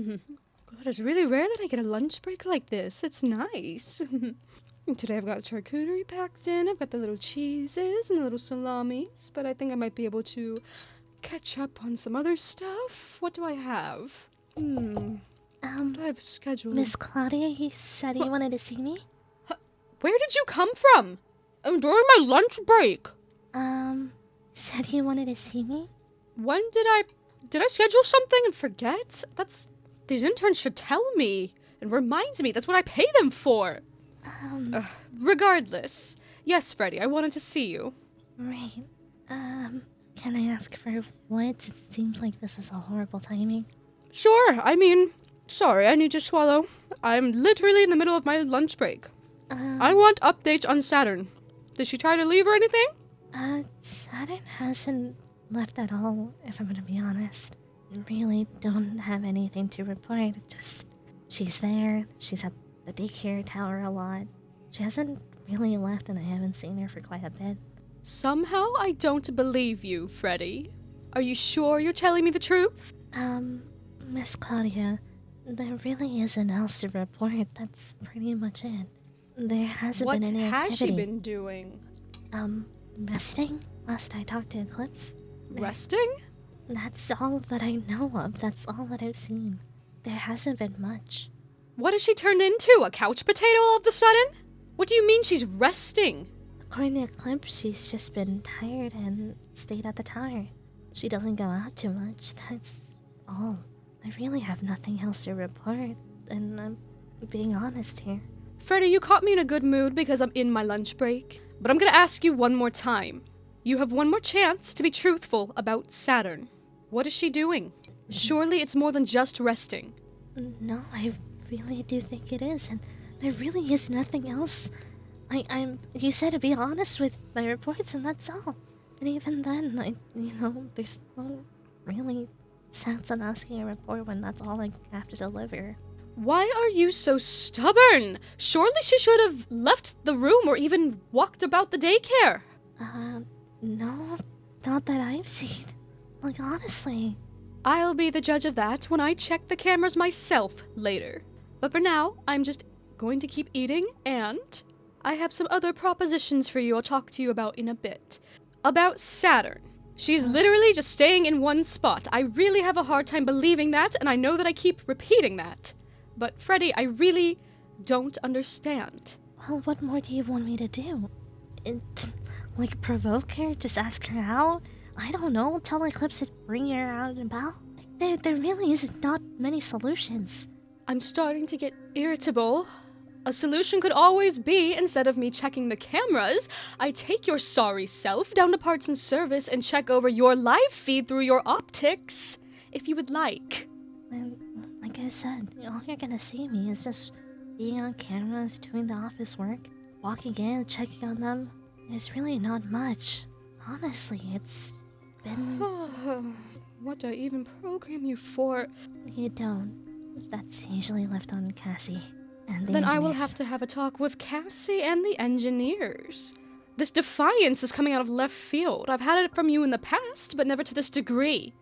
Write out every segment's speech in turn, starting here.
God, it's really rare that I get a lunch break like this. It's nice. Today I've got charcuterie packed in. I've got the little cheeses and the little salamis, but I think I might be able to catch up on some other stuff. What do I have? What do I have scheduled? Miss Claudia, you said you wanted to see me? Where did you come from? I'm during my lunch break. Said you wanted to see me? When did I schedule something and forget? These interns should tell me and remind me. That's what I pay them for. Regardless. Yes, Freddie, I wanted to see you. Right. Can I ask for what? It seems like this is a horrible timing. Sure, sorry, I need to swallow. I'm literally in the middle of my lunch break. I want updates on Saturn. Did she try to leave or anything? Saturn hasn't left at all, if I'm gonna be honest. I really don't have anything to report. Just, she's there. She's at the daycare tower a lot. She hasn't really left, and I haven't seen her for quite a bit. Somehow I don't believe you, Freddie. Are you sure you're telling me the truth? Miss Claudia, there really isn't else to report. That's pretty much it. There hasn't been any activity. What has she been doing? Resting? Last I talked to Eclipse. Resting? That's all that I know of. That's all that I've seen. There hasn't been much. What has she turned into? A couch potato all of a sudden? What do you mean she's resting? According to Eclipse, she's just been tired and stayed at the tower. She doesn't go out too much. That's all. I really have nothing else to report, and I'm being honest here. Freddie, you caught me in a good mood because I'm in my lunch break. But I'm gonna ask you one more time. You have one more chance to be truthful about Saturn. What is she doing? Surely it's more than just resting. No, I really do think it is, and there really is nothing else. You said to be honest with my reports, and that's all. And even then, there's no really sense in asking a report when that's all I have to deliver. Why are you so stubborn? Surely she should have left the room or even walked about the daycare. No, not that I've seen. Like, honestly. I'll be the judge of that when I check the cameras myself later. But for now, I'm just going to keep eating, and I have some other propositions for you I'll talk to you about in a bit. About Saturn. She's literally just staying in one spot. I really have a hard time believing that, and I know that I keep repeating that. But Freddie, I really don't understand. Well, what more do you want me to do? Like, provoke her? Just ask her out? I don't know, tell Eclipse to bring her out and about? There really is not many solutions. I'm starting to get irritable. A solution could always be, instead of me checking the cameras, I take your sorry self down to parts and service and check over your live feed through your optics, if you would like. And like I said, all you're gonna see me is just being on cameras, doing the office work, walking in, checking on them. There's really not much. Honestly, it's been... What do I even program you for? You don't. That's usually left on Cassie and the Then engineers. I will have to have a talk with Cassie and the engineers. This defiance is coming out of left field. I've had it from you in the past, but never to this degree.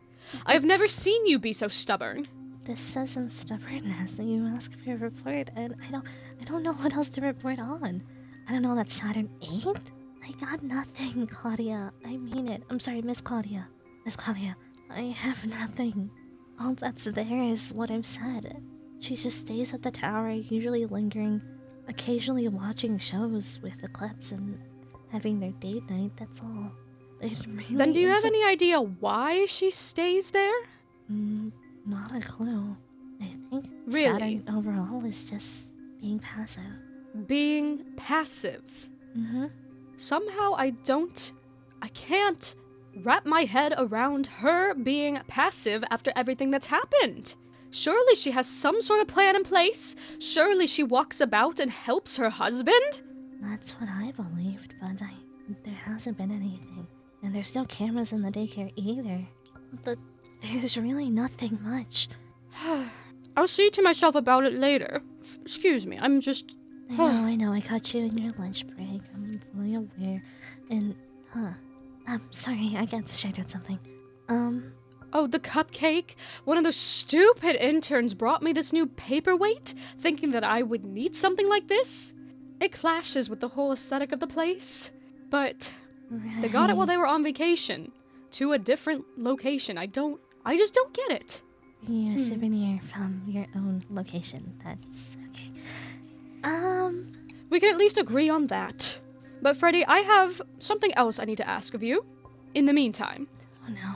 I've never seen you be so stubborn. This isn't stubbornness. You ask for a report, and I don't know what else to report on. I don't know that Saturn ain't. I got nothing, Claudia. I mean it. I'm sorry, Miss Claudia. Miss Claudia, I have nothing. All that's there is what I've said. She just stays at the tower, usually lingering, occasionally watching shows with Eclipse and having their date night, that's all. Really then do you have any idea why she stays there? Not a clue. I think Really? Saturn overall is just being passive. Being passive. Somehow I can't wrap my head around her being passive after everything that's happened. Surely she has some sort of plan in place. Surely she walks about and helps her husband. That's what I believed, but there hasn't been anything. And there's no cameras in the daycare either. But there's really nothing much. I'll see to myself about it later. Excuse me, I'm just... I know, I caught you in your lunch break. I'm fully aware. And, I'm sorry, I got distracted with something. Oh, the cupcake? One of those stupid interns brought me this new paperweight, thinking that I would need something like this. It clashes with the whole aesthetic of the place. But they got it while they were on vacation. To a different location. I just don't get it. Your souvenir from your own location. That's okay. We can at least agree on that. But Freddie, I have something else I need to ask of you. In the meantime. Oh no.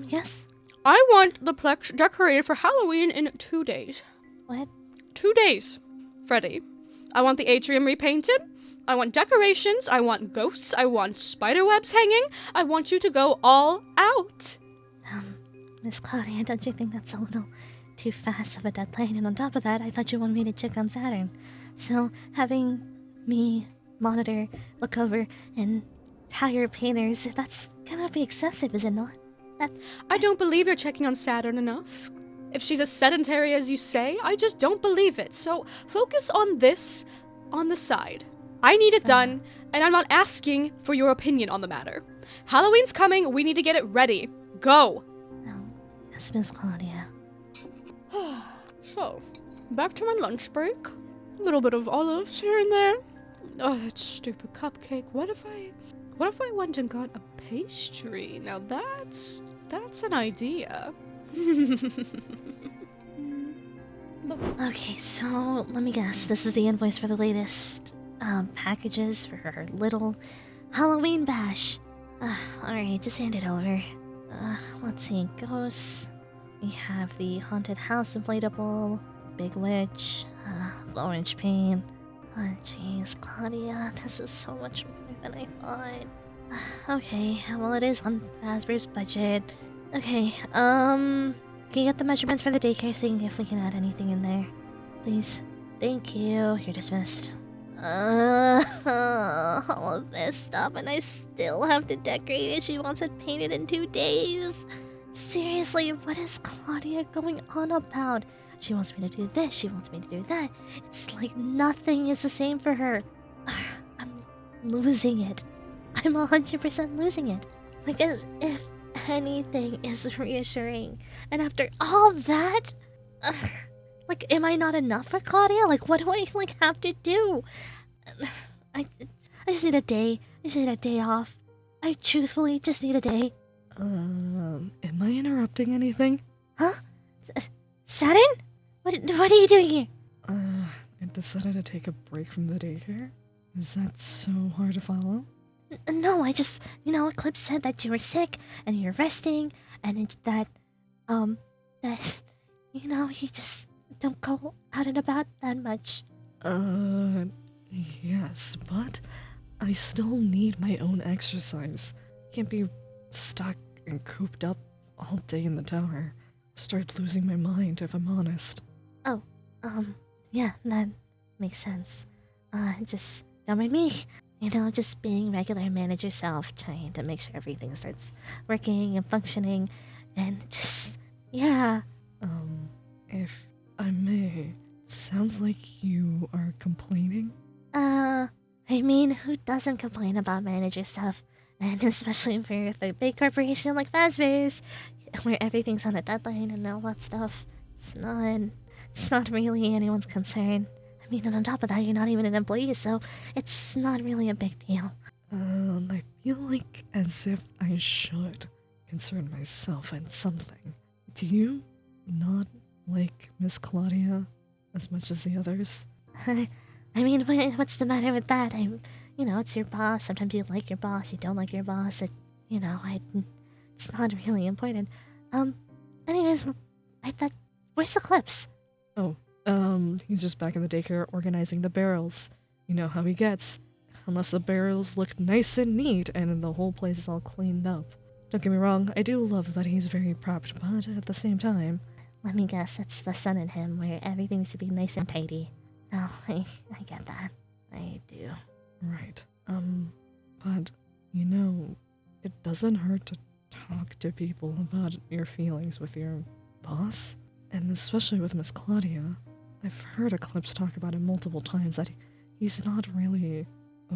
Yes? I want the Plex decorated for Halloween in 2 days. What? 2 days, Freddie. I want the atrium repainted. I want decorations. I want ghosts. I want spider webs hanging. I want you to go all out. Miss Claudia, don't you think that's a little too fast of a deadline? And on top of that, I thought you wanted me to check on Saturn. So having me monitor, look over, and hire painters, that's gonna be excessive, is it not? I don't believe you're checking on Saturn enough. If she's as sedentary as you say, I just don't believe it. So focus on this on the side. I need it done, and I'm not asking for your opinion on the matter. Halloween's coming, we need to get it ready. Go! Yes, Miss Claudia. So, back to my lunch break. A little bit of olives here and there. Oh, that stupid cupcake. What if I went and got a pastry? Now that's an idea. Okay, so let me guess. This is the invoice for the latest packages for her little Halloween bash. Alright, just hand it over. Let's see. Ghosts. We have the haunted house inflatable, Big Witch, the orange paint. Oh, jeez, Claudia, this is so much more than I thought. Okay, well, it is on Fazbear's budget. Okay, can you get the measurements for the daycare, seeing if we can add anything in there? Please. Thank you. You're dismissed. All of this stuff, and I still have to decorate it. She wants it painted in 2 days. Seriously, what is Claudia going on about? She wants me to do this, she wants me to do that. It's like nothing is the same for her. I'm losing it. I'm 100% losing it. Like, as if anything is reassuring. And after all that, like, am I not enough for Claudia? Like, what do I, like, have to do? I just need a day. I just need a day off. I truthfully just need a day. Am I interrupting anything? Huh? Saturn? What are you doing here? I decided to take a break from the daycare. Is that so hard to follow? No, I just, Eclipse said that you were sick and you're resting, and it's that, you just don't go out and about that much. Yes, but I still need my own exercise. Can't be stuck and cooped up all day in the tower. Start losing my mind, if I'm honest. Oh, yeah, that makes sense. Just don't mind me. Just being regular manager self, trying to make sure everything starts working and functioning, and just, yeah. If I may, sounds like you are complaining? I mean, who doesn't complain about manager stuff? And especially for the big corporation like Fazbear's, where everything's on a deadline and all that stuff. It's not really anyone's concern. I mean, and on top of that, you're not even an employee, so it's not really a big deal. I feel like as if I should concern myself in something. Do you not like Miss Claudia as much as the others? I mean, what's the matter with that? It's your boss. Sometimes you like your boss, you don't like your boss. It's not really important. Anyways, I thought, where's Eclipse? Oh, he's just back in the daycare organizing the barrels. You know how he gets. Unless the barrels look nice and neat and the whole place is all cleaned up. Don't get me wrong, I do love that he's very prepped, but at the same time... Let me guess, it's the sun in him, where everything needs to be nice and tidy. No, I get that. I do. Right. But, it doesn't hurt to talk to people about your feelings with your boss. And especially with Miss Claudia. I've heard Eclipse talk about it multiple times that he's not really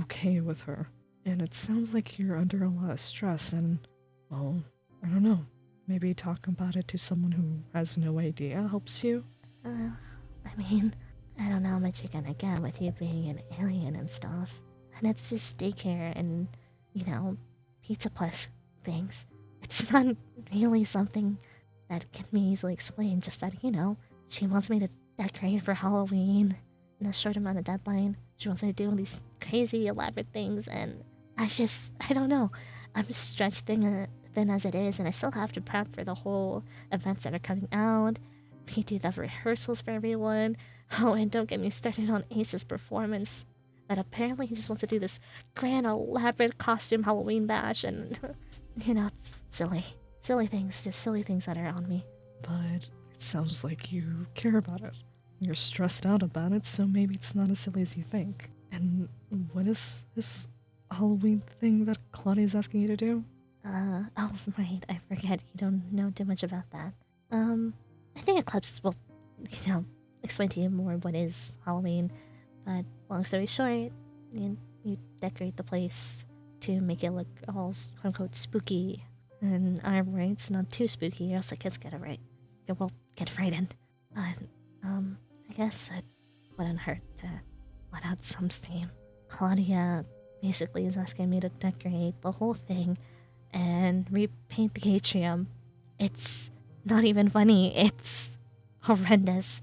okay with her. And it sounds like you're under a lot of stress and, well, I don't know. maybe talking about it to someone who has no idea helps you? I mean, I don't know how much you're gonna get with you being an alien and stuff. And it's just daycare and, you know, pizza plus things. It's not really something that can be easily explained, just that, you know, she wants me to decorate for Halloween in a short amount of deadline. She wants me to do all these crazy, elaborate things, and I don't know. I'm stretched thin as it is, and I still have to prep for the whole events that are coming out. We do the rehearsals for everyone. Oh, and don't get me started on Ace's performance. That apparently he just wants to do this grand, elaborate costume Halloween bash, and, you know, it's silly. Silly things, just silly things that are on me. But it sounds like you care about it. You're stressed out about it, so maybe it's not as silly as you think. And what is this Halloween thing that Claudia's asking you to do? Oh, right, I forget. You don't know too much about that. I think Eclipse will, you know, explain to you more what is Halloween. But long story short, you decorate the place to make it look all quote-unquote spooky. And I'm right, it's not too spooky, or else the kids get it right. Well, get frightened. But, I guess it wouldn't hurt to let out some steam. Claudia basically is asking me to decorate the whole thing and repaint the atrium. It's not even funny, it's horrendous.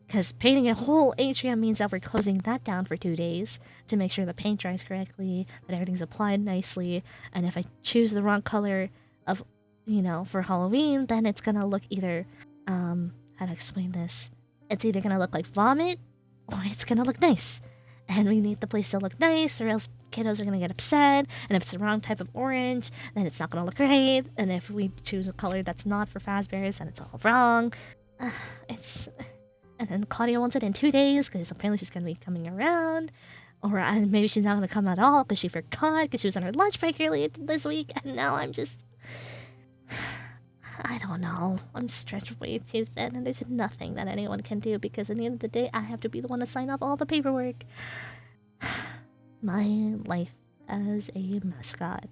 Because painting a whole atrium means that we're closing that down for 2 days to make sure the paint dries correctly, that everything's applied nicely, and if I choose the wrong color of, you know, for Halloween, then it's gonna look either, how to explain this? It's either gonna look like vomit, or it's gonna look nice. And we need the place to look nice, or else kiddos are gonna get upset, and if it's the wrong type of orange, then it's not gonna look right, and if we choose a color that's not for Fazbear's, then it's all wrong. And then Claudia wants it in 2 days, because apparently she's gonna be coming around. Or maybe she's not gonna come at all, because she forgot, because she was on her lunch break earlier this week, and now I'm just... I don't know. I'm stretched way too thin, and there's nothing that anyone can do, because at the end of the day, I have to be the one to sign off all the paperwork. My life as a mascot.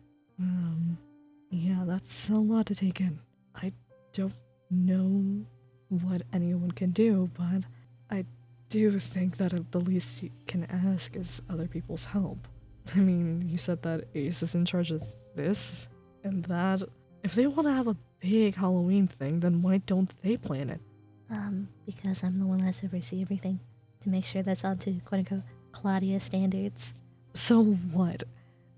Yeah, that's a lot to take in. I don't know what anyone can do, but I do think that the least you can ask is other people's help. I mean, you said that Ace is in charge of this and that. If they want to have a big Halloween thing, then why don't they plan it? Because I'm the one that's oversee everything to make sure that's on to quote-unquote Claudia standards. So what?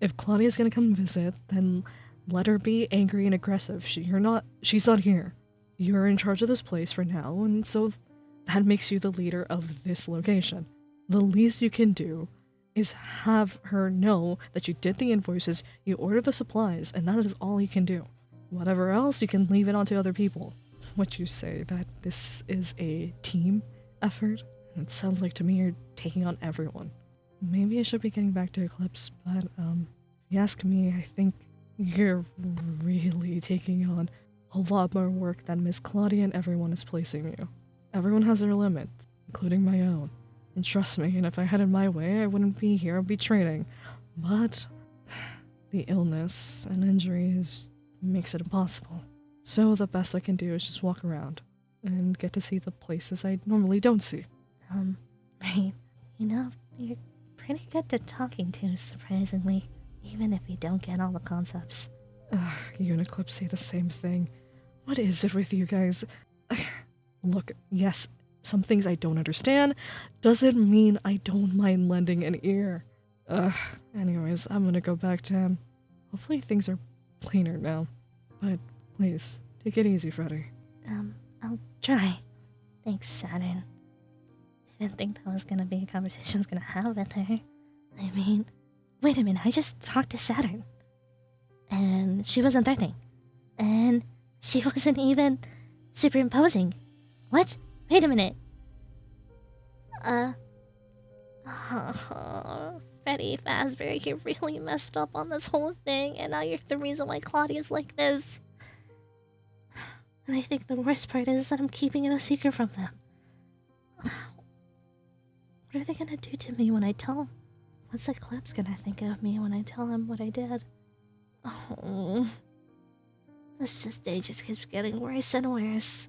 If Claudia's gonna come visit, then let her be angry and aggressive. She's not here. You're in charge of this place for now, and so that makes you the leader of this location. The least you can do is have her know that you did the invoices, you ordered the supplies, and that is all you can do. Whatever else, you can leave it onto other people. What you say, that this is a team effort? It sounds like to me you're taking on everyone. Maybe I should be getting back to Eclipse, but if you ask me, I think you're really taking on a lot more work than Miss Claudia and everyone is placing you. Everyone has their limits, including my own. And trust me, and if I had it my way, I wouldn't be here, I'd be training. But the illness and injuries makes it impossible. So the best I can do is just walk around and get to see the places I normally don't see. Right. You know, you're pretty good at talking to, surprisingly. Even if you don't get all the concepts. You and Eclipse say the same thing. What is it with you guys? Look, yes, some things I don't understand doesn't mean I don't mind lending an ear. Anyways, I'm gonna go back to him. Hopefully things are plainer now. But please, take it easy, Freddie. I'll try. Thanks, Saturn. I didn't think that was gonna be a conversation I was gonna have with her. I mean, wait a minute, I just talked to Saturn. And she wasn't threatening. And she wasn't even superimposing. What? Wait a minute. Freddie Fazbear, you really messed up on this whole thing, and now you're the reason why Claudia's like this. And I think the worst part is that I'm keeping it a secret from them. What are they gonna do to me when I tell them? What's Eclipse gonna think of me when I tell him what I did? Oh. This day just keeps getting worse and worse.